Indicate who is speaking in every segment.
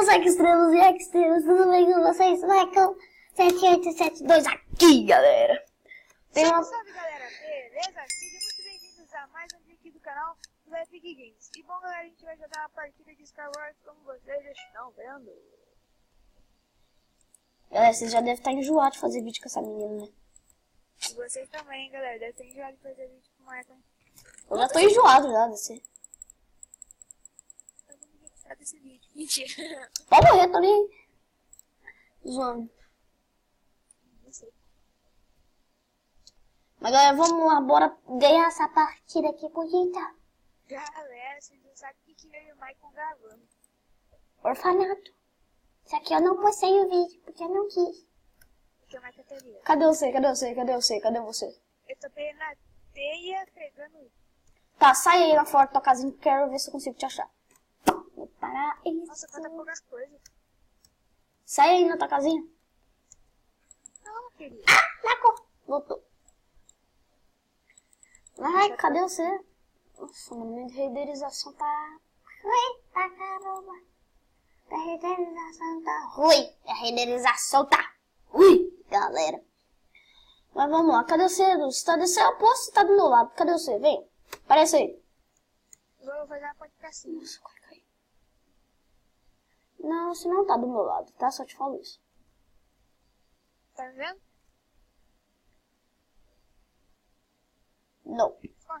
Speaker 1: meus extremos e extremos, tudo bem com vocês? Michael 7872 aqui, galera.
Speaker 2: Salve, galera, beleza? Sejam muito bem-vindos a mais um vídeo aqui do canal do Epic Games. E bom, galera, a gente vai jogar uma partida de Star Wars, como vocês já estão vendo.
Speaker 1: Galera, vocês já devem estar enjoados de fazer vídeo com essa menina, né?
Speaker 2: E vocês também, galera, devem ter enjoado de fazer vídeo com o Michael.
Speaker 1: Eu já tô enjoado já desse.
Speaker 2: Eu vou me gostar desse vídeo. Mentira.
Speaker 1: Pode morrer também. Zoando.
Speaker 2: Não sei.
Speaker 1: Mas galera, vamos lá, bora ganhar essa partida aqui bonita.
Speaker 2: Galera, vocês não sabem o que eu e o Michael gravando.
Speaker 1: Orfanato. Isso aqui eu não postei o vídeo, porque eu não quis.
Speaker 2: Porque o Michael tá ali.
Speaker 1: Cadê você? Cadê você? Cadê você? Cadê você?
Speaker 2: Eu tô pegando na teia, pegando...
Speaker 1: Tá, sai aí na fora da tua casinha que eu quero ver se eu consigo te achar. Vou parar isso.
Speaker 2: Nossa, falta poucas coisas.
Speaker 1: Sai aí na tua casinha.
Speaker 2: Não, querido.
Speaker 1: Leco. Voltou. Ai, cadê você? Nossa, mano, minha renderização tá ruim pra caramba. A renderização tá ruim. A renderização tá ruim, galera. Mas vamos lá, cadê você? Você tá desse oposto, você tá do meu lado. Cadê você? Vem. Aparece aí.
Speaker 2: Vou fazer uma ponte pra cima.
Speaker 1: Nossa, corre, cai. Não, você não tá do meu lado, tá? Só te falo isso.
Speaker 2: Tá me vendo?
Speaker 1: Não.
Speaker 2: Ó.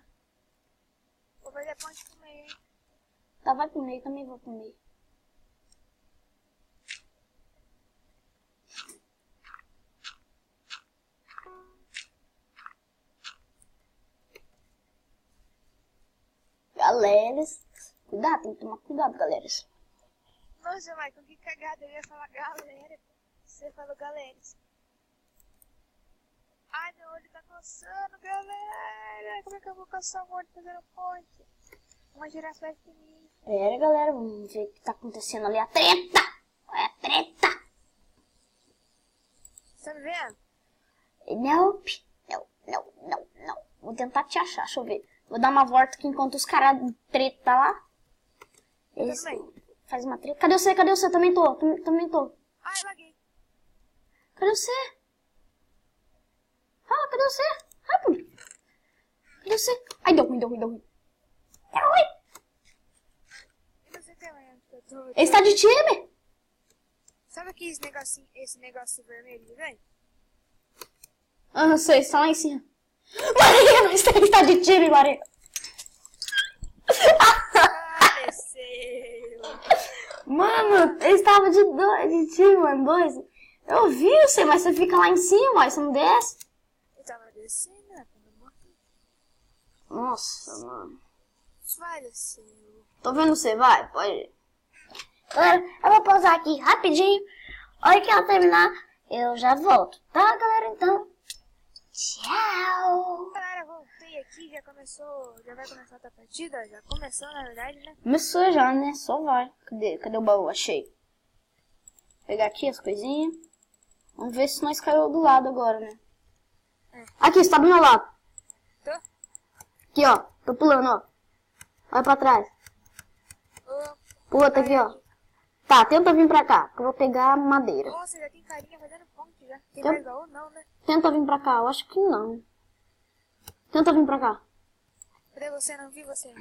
Speaker 2: Vou fazer a ponte pro meio, hein?
Speaker 1: Tá, vai pro meio, também vou pro meio. Galera, cuidado, tem que tomar cuidado, galera.
Speaker 2: Nossa, Michael, que cagada, eu ia falar galera. Você falou galera. Ai, meu olho tá coçando, galera. Como é que eu vou coçar o olho fazendo ponte? Uma girafa vai de mim.
Speaker 1: Pera, galera, vamos ver o que tá acontecendo ali. A treta! É a treta!
Speaker 2: Tá me vendo?
Speaker 1: Não, não. Vou tentar te achar, deixa eu ver. Vou dar uma volta aqui enquanto os caras treta lá. Eles faz uma treta. Cadê você? Cadê você? Também tô. Também tô.
Speaker 2: Ai, laguei.
Speaker 1: Cadê você? Fala, cadê você? Rápido. Cadê você? Ai, deu ruim. Deu ruim.
Speaker 2: E você também?
Speaker 1: Ele está de time?
Speaker 2: Sabe aqui esse negócio vermelho, velho?
Speaker 1: Ah, eu sei, está lá em cima. Maria, está de time, Maria.
Speaker 2: Apareceu.
Speaker 1: Mano, ele estava de time, mano, dois. Eu vi você, mas você fica lá em cima, aí você não desce.
Speaker 2: Eu tava descendo, né? Quando eu morri.
Speaker 1: Nossa, mano.
Speaker 2: Faleceu.
Speaker 1: Tô vendo você, vai, pode ir. Galera, eu vou pausar aqui rapidinho. A hora que ela terminar, eu já volto. Tá, galera? Então, tchau.
Speaker 2: Galera, voltei aqui, já vai começar outra partida? Já começou, na verdade, né?
Speaker 1: Começou já, né? Só vai. Cadê o baú? Achei. Vou pegar aqui as coisinhas. Vamos ver se nós caiu do lado agora, né? Aqui, você tá do meu lado.
Speaker 2: Tô?
Speaker 1: Aqui, ó. Tô pulando, ó. Vai pra trás. Pula, tá aqui, ó. Tá, tenta vir pra cá, que eu vou pegar madeira.
Speaker 2: Nossa, já tem carinha fazendo ponte já. Tem mais baú? Não, né?
Speaker 1: Tenta vir pra cá, eu acho que não. Tenta vir pra cá.
Speaker 2: Cadê você? Não vi você.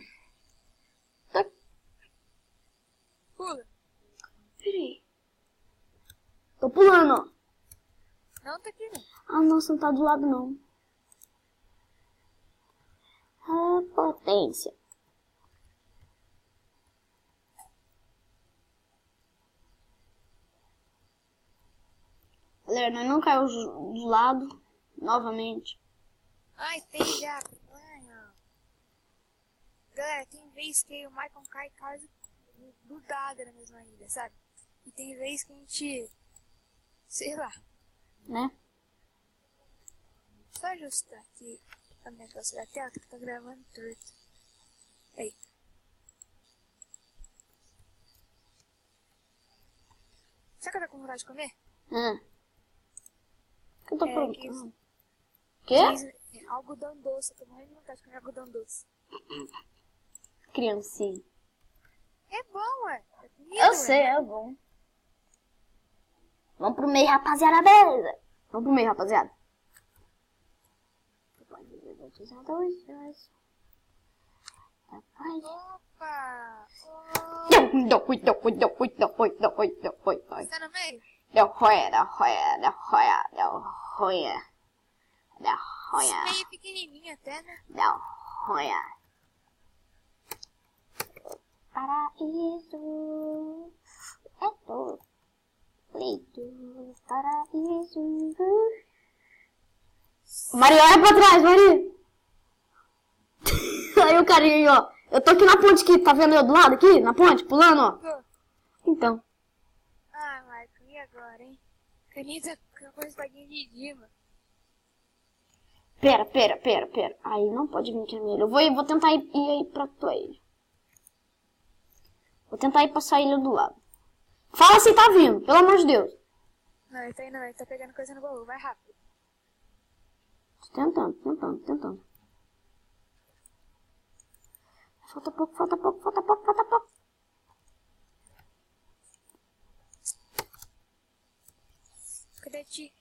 Speaker 1: Tá.
Speaker 2: Pula.
Speaker 1: Peraí. Tô pulando, ó.
Speaker 2: Não, tá aqui, né?
Speaker 1: Ah, nossa, não tá do lado, não. Ah, potência. Galera, nós não caiu do lado. Novamente.
Speaker 2: Ai, tem já. Ai, galera, tem vez que o Michael cai quase grudado na mesma ilha, sabe? E tem vez que a gente... Sei lá.
Speaker 1: Né?
Speaker 2: Só ajustar aqui o negócio da tela que tá gravando torto. Aí. Sabe que eu tô com vontade de comer?
Speaker 1: O que eu tô
Speaker 2: É,
Speaker 1: perguntando? Quê?
Speaker 2: Algodão doce. Eu tô morrendo de vontade de comer algodão doce.
Speaker 1: Criancinha.
Speaker 2: É bom, ué. É comida,
Speaker 1: Eu
Speaker 2: ué.
Speaker 1: sei, é bom. Vamos pro meio, rapaziada, beleza? Vamos pro meio, rapaziada.
Speaker 2: Opa! Você no meio?
Speaker 1: Deu ruim.
Speaker 2: Meio pequenininho até, né?
Speaker 1: Deu ruim. Paraíso é todo feito. Paraíso. Maria, olha pra trás, Maria. Aí o carinha aí, ó. Eu tô aqui na ponte aqui, tá vendo eu do lado aqui? Na ponte, pulando, ó. Então.
Speaker 2: Ah, Michael, e agora, hein? Caneta com a espadinha de Dima.
Speaker 1: Pera. Aí não pode vir aqui nele. Eu vou tentar ir aí pra tua ilha. Vou tentar ir pra essa ilha do lado. Fala se tá vindo, pelo amor de Deus.
Speaker 2: Não, ele tá indo, ele tá pegando coisa no baú, vai rápido.
Speaker 1: Tô tentando. Falta pouco.
Speaker 2: Cadê ti?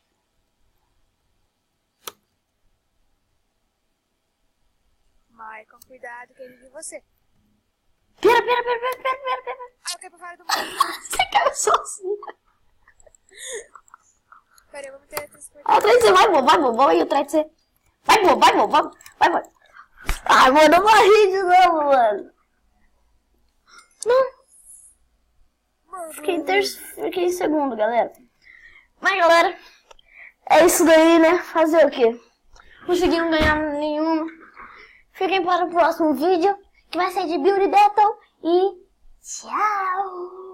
Speaker 2: Michael, cuidado que ele viu você.
Speaker 1: Pera.
Speaker 2: Ah, eu caí pra fora do mundo.
Speaker 1: Você caiu sozinho.
Speaker 2: Pera, eu vou me teletransportar.
Speaker 1: Ah, atrás de você, vai, vou aí atrás de você. Vai. Ai, mano, eu morri de novo, mano. Não. Fiquei em segundo, galera. Mas, galera, é isso daí, né? Fazer o quê? Conseguiram ganhar nenhuma. Fiquem para o próximo vídeo, que vai ser de Beauty Battle. E tchau!